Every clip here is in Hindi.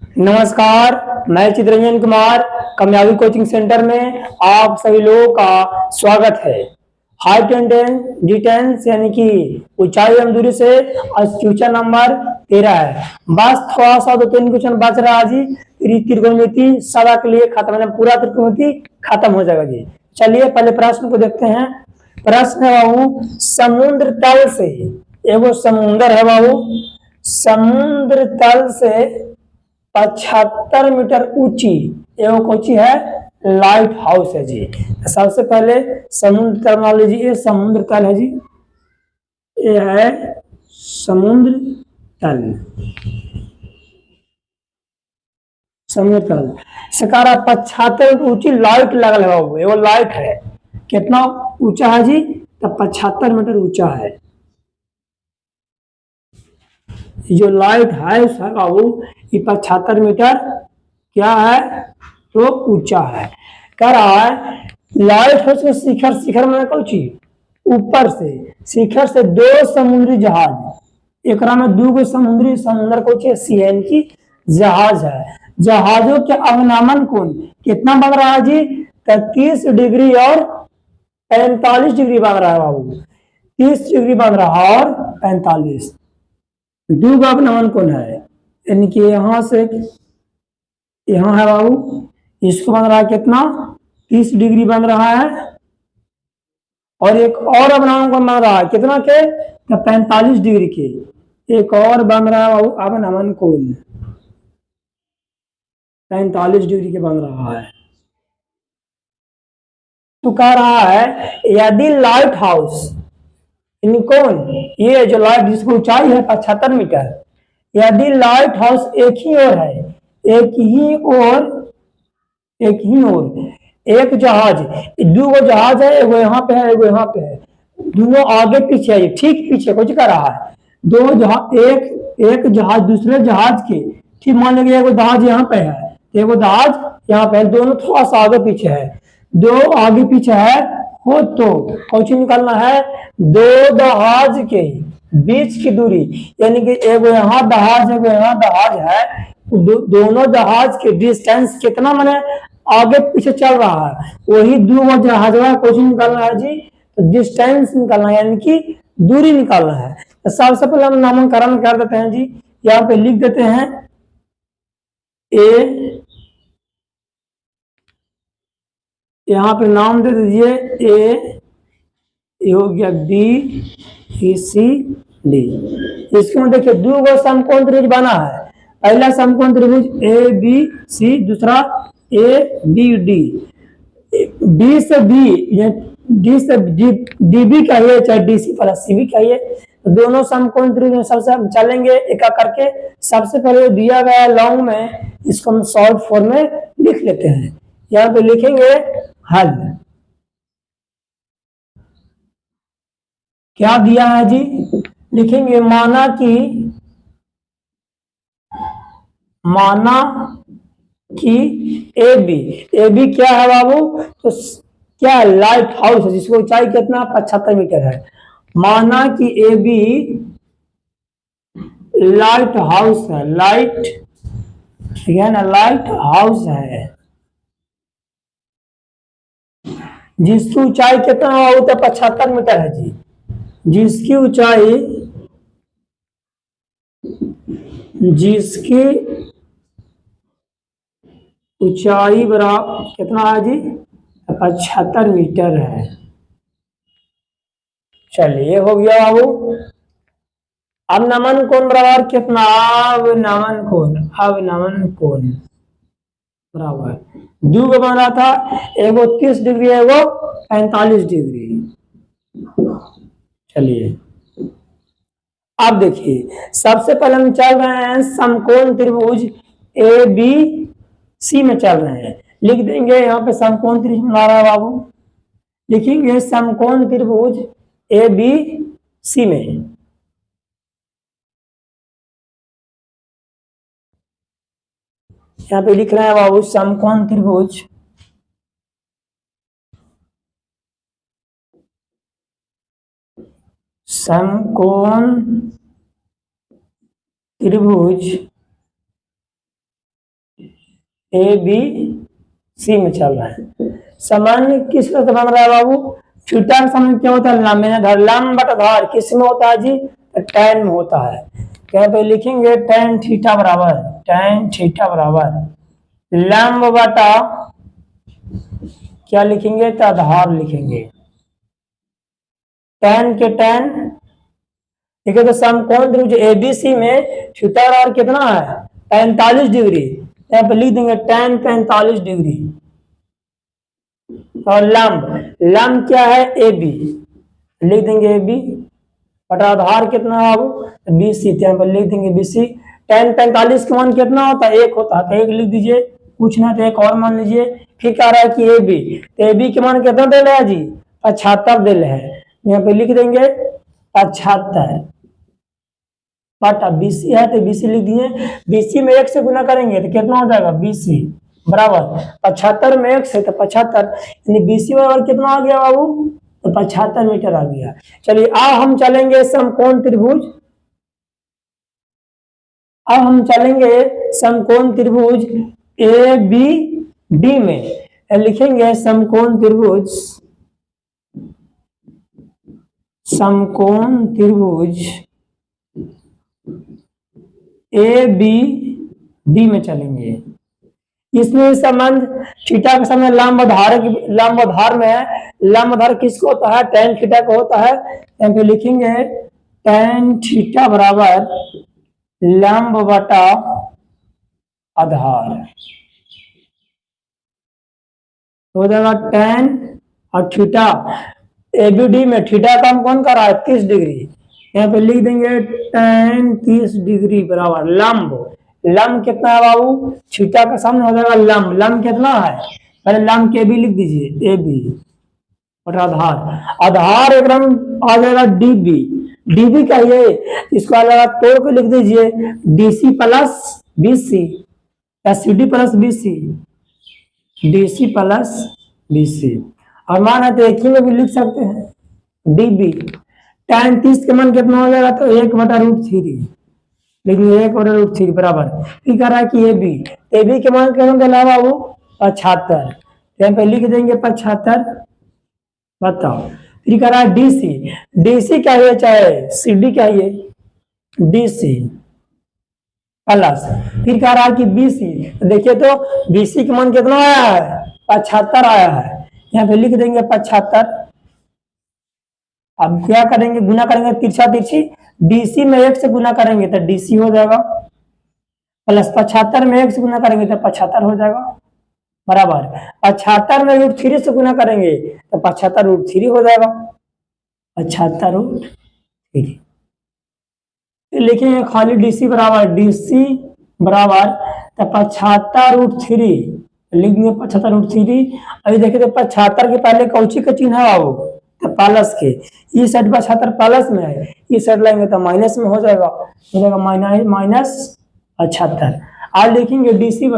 नमस्कार, मैं चित्रंजन कुमार कामयाबी कोचिंग सेंटर में आप सभी लोगों का स्वागत है। हाइट एंड डिस्टेंस यानी कि ऊंचाई एवं दूरी से आज क्वेश्चन नंबर 13 है। बस थोड़ा सा 2-3 क्वेश्चन बच रहा है जी। त्रिकोणमिति सदा के लिए खत्म, मतलब पूरा त्रिकोणमिति खत्म हो जाएगा जी। चलिए पहले प्रश्न को देखते हैं। प्रश्न है बाबू, समुद्र तल से, एगो समुद्र है बाबू, समुद्र तल से 75 मीटर ऊंची एवं ऊंची है लाइट हाउस है जी। सबसे पहले समुद्र तल मान लीजिए, ये समुद्र तल है जी, ये है समुद्र तल। समुद्र तल सकारा 75 ऊंची लाइट लगल है बाबू, वो लाइट है। कितना ऊंचा है जी? तो 75 मीटर ऊंचा है। जो लाइट है बाबू, ये 75 मीटर क्या है तो ऊंचा है। कह रहा है लाइट हाउस के शिखर, शिखर में कौन चीज ऊपर से, शिखर से 2 समुद्री जहाज, एक में 2 समुद्री समुद्र को सीएन की जहाज है। जहाजों के अवनमन कोण कितना बन रहा है जी? 30 डिग्री और 45 डिग्री बन रहा है बाबू। 30 डिग्री बन रहा है और 45। 2 का अवनमन कोण है, यानी कि यहां से यहां है बाबू, इसको बन रहा है कितना? 30 डिग्री बन रहा है। और एक और अवनमन कोण बन रहा है कितना के? 45 डिग्री के। एक और बन रहा है बाबू अवनमन कोण, 45 डिग्री के बन रहा है। तो कह रहा है यदि लाइट हाउस कौन, ये जो लाइट जिसकी ऊंचाई है 75 मीटर, यदि लाइट हाउस एक ही ओर है, एक ही ओर, एक ही ओर, एक जहाज, 2 जहाज है, एगो यहाँ पे है, एगो यहाँ पे है, दोनों आगे पीछे है, ठीक पीछे कुछ कर रहा है। 2 जहाज, एक जहाज दूसरे जहाज के, ठीक मान लीजिए एगो जहाज यहाँ पे है, एगो जहाज यहाँ पे है, दोनों थोड़ा सा आगे पीछे है, 2 आगे पीछे है हो तो कौन निकालना है? 2 जहाज के बीच की दूरी, यानी कि एगो यहाँ जहाज, एगो यहाँ जहाज है, दोनों जहाज के डिस्टेंस कितना माने आगे पीछे चल रहा है, वही 2 जहाज का क्वेश्चन निकालना है जी। तो डिस्टेंस निकालना है, यानी कि दूरी निकालना है। तो सबसे पहले हम नामकरण कर देते हैं जी। यहाँ पे लिख देते हैं ए, यहाँ पे नाम दे दीजिए ए, हो गया बी सी डी। इसमें देखिए 2 समकोण त्रिभुज बना है। पहला समकोण त्रिभुज ए बी सी, दूसरा ए बी डी। डी से बी, डी से डी बी कहिए चाहे D C plus C B कहिए, तो दोनों समकोण त्रिभुज सबसे हम चलेंगे एक एक करके। सबसे पहले दिया गया लॉन्ग में, इसको हम शॉर्ट फॉर्म में लिख लेते हैं। यहाँ पे लिखेंगे हल। क्या दिया है जी? लिखेंगे माना कि ए बी क्या है बाबू? तो क्या लाइट हाउस है जिसकी ऊंचाई कितना? 75 मीटर है। माना कि ए बी लाइट हाउस है, लाइट, ठीक है ना, लाइट हाउस है जिसकी ऊंचाई कितना हो तो 75 मीटर है जी। जिसकी ऊंचाई, जिसकी ऊंचाई बराबर कितना है जी? 75 मीटर है। चलिए हो गया बाबू। अब नमन कोण बराबर कितना? अब नमन कोण बराबर 2 बन रहा था, एगो 30 डिग्री, एगो 45 डिग्री। चलिए अब देखिए, सबसे पहले हम चल रहे हैं समकोण त्रिभुज ए बी सी में चल रहे हैं। लिख देंगे यहाँ पे समकोण त्रिभुज बना रहा है बाबू, लिखेंगे समकोण त्रिभुज ए बी सी में। यहाँ पे लिख रहे हैं बाबू समकोण त्रिभुज समकोण त्रिभुज ए बी सी में चल रहा है। सामान्य किस तरह से बन रहा है बाबू? थीटा का सामान्य क्या होता है? लंब में धर, लंब बटा धार किस में होता है जी? tan में होता है। यहाँ पे लिखेंगे tan थीटा बराबर लंब बटा क्या लिखेंगे? तो आधार लिखेंगे। tan के tan, ठीक है, तो समकोण त्रिभुज एबीसी में थीटा और कितना है? 45 डिग्री। यहाँ पे लिख देंगे tan 45 डिग्री। और लंब क्या है? ए बी, लिख देंगे ए बी बटा आधार कितना है बाबू? BC, यहाँ पर लिख देंगे BC। tan 45 का मान कितना होता है? 1 होता है, तो 1 लिख दीजिए। कुछ ना तो एक और मान लीजिए। फिर कह रहा है कि ए बी, तो ए बी के मान कितना दे रहा है जी? 75 दे रहे हैं। यहाँ पे लिख देंगे 75 बटा BC है, तो BC लिख दिए। BC में 1 से गुना करेंगे तो कितना हो जाएगा? BC बराबर 75 में 1 से तो 75, यानी BC बराबर कितना आ गया बाबू? तो 75 मीटर आ गया। चलिए अब हम चलेंगे समकोण त्रिभुज, ए बी डी में। लिखेंगे समकोण त्रिभुज ए बी डी में चलेंगे। इसमें संबंध थीटा का समय लंब आधार में है। लंब आधार किसको होता है? tan थीटा को होता है। यहाँ पे लिखेंगे tan थीटा बराबर लंब बटा आधार हो जाएगा tan और थीटा। एबीडी में थीटा का हम कौन कर रहा है? 30 डिग्री। यहाँ पे लिख देंगे tan 30 डिग्री बराबर लंब कितना है बाबू? थीटा का सामने हो जाएगा लंब कितना है? पहले लंब के बी लिख दीजिए, ए बी बटा आधार एकदम आ जाएगा डीबी का ये, इसको आ जाएगा तोड़ के लिख दीजिए डीसी प्लस बीसी या CD plus BC, DC plus BC. और मान है तो एक ही में भी लिख सकते हैं डीबी। tan 30 के मान कितना हो जाएगा? तो 1/√3, लेकिन 1/√3 बराबर फिर कह रहा है कि ए बी के मान कितना दिला बाबू? 75। यहाँ पे लिख देंगे 75। बताओ फिर कह रहा है डीसी क्या है? चाहे सीडी क्या है? डीसी प्लस फिर कह रहा है कि बीसी। देखिए तो बीसी के मान कितना आया है? 75 आया है। यहाँ पे लिख देंगे 75। अब क्या करेंगे? गुना करेंगे तिरछा तिरछी। डीसी में 1 से गुना करेंगे तो डीसी हो जाएगा, प्लस 75 में 1 से गुना करेंगे तो 75 हो जाएगा बराबर 75 में √3 से गुना करेंगे तो 75√3 हो जाएगा, 75√3। लिखेंगे खाली डीसी बराबर तो 75√3 लिख देंगे 75√3। अभी देखिए तो 75 के पहले कौची का चिन्ह है बाबू? तो प्लस के। ये साइड 75 प्लस में है, ये साइड लाएंगे तो माइनस में हो जाएगा माइनस 75। आज लिखेंगे डीसी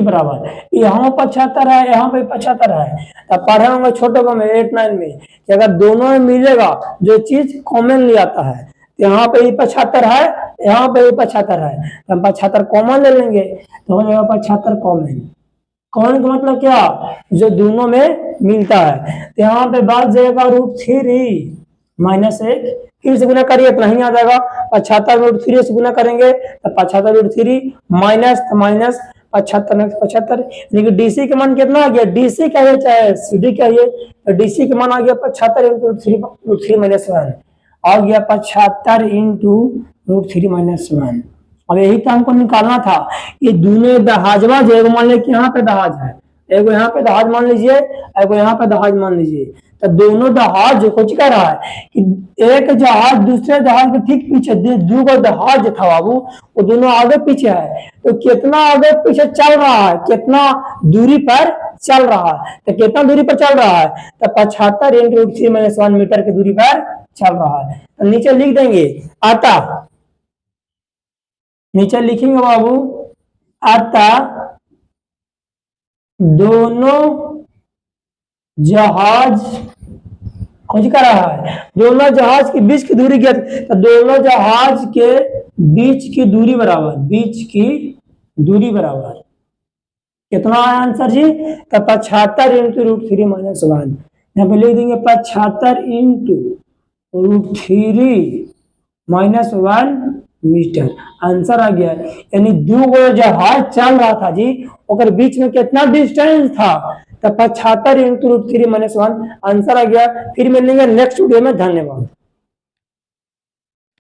बराबर यहाँ 75 है, यहाँ पे 75 है। तब पढ़े होंगे छोटे को में 8 9 में कि अगर दोनों में मिलेगा जो चीज कॉमन ले आता है, यहाँ पे 75 है, यहाँ पे 75 है, तो हम 75 कॉमन ले लेंगे तो हो जाएगा 75 कॉमन का मतलब क्या? जो दोनों में मिलता है। तो यहाँ पे बात जाएगा √3 माइनस 1, फिर से गुना करिए तो नहीं आ जाएगा। 75 √3 से गुना करेंगे तो 75√3 माइनस 75 लेकिन डीसी के मान कितना आ गया? डीसी का है चाहे सीडी का है, तो डीसी के मान आ गया 75 × 3 माइनस 1 आ गया 75 × 3 माइनस 1। अब यही तो हमको निकालना था। ये दोनों दहाजवा जो एगो मान लीजिए कि यहाँ पे दहाज है, एगो यहाँ पे दहाज मान लीजिए, एगो यहाँ पे दहाज मान लीजिए। तो दोनों जहाज जो कुछ कह रहा है कि एक जहाज दूसरे जहाज के ठीक पीछे, दो जहाज था बाबू, वो दोनों आगे पीछे है। तो कितना आगे पीछे चल रहा है, कितना दूरी पर चल रहा है, तो कितना दूरी पर चल रहा है? तो 75 × 3 माइनस 1 मीटर की दूरी पर चल रहा है। तो नीचे लिख देंगे आता, नीचे लिखेंगे बाबू आता दोनों जहाज खोज कर रहा है, दोनों जहाज के बीच की दूरी क्या? तो दोनों जहाज के बीच की दूरी बराबर, बीच की दूरी बराबर कितना है आंसर जी? तो 75 इंटू √3 माइनस 1। यहाँ पे लिख देंगे 75 इंटू √3 माइनस 1 मीटर। आंसर आ गया। यानी दो गो जहाज चल रहा था जी, और बीच में कितना डिस्टेंस था? तो 75 इंटू √3 माइनस 1। आंसर आ गया। फिर मिलेंगे नेक्स्ट वीडियो में। धन्यवाद।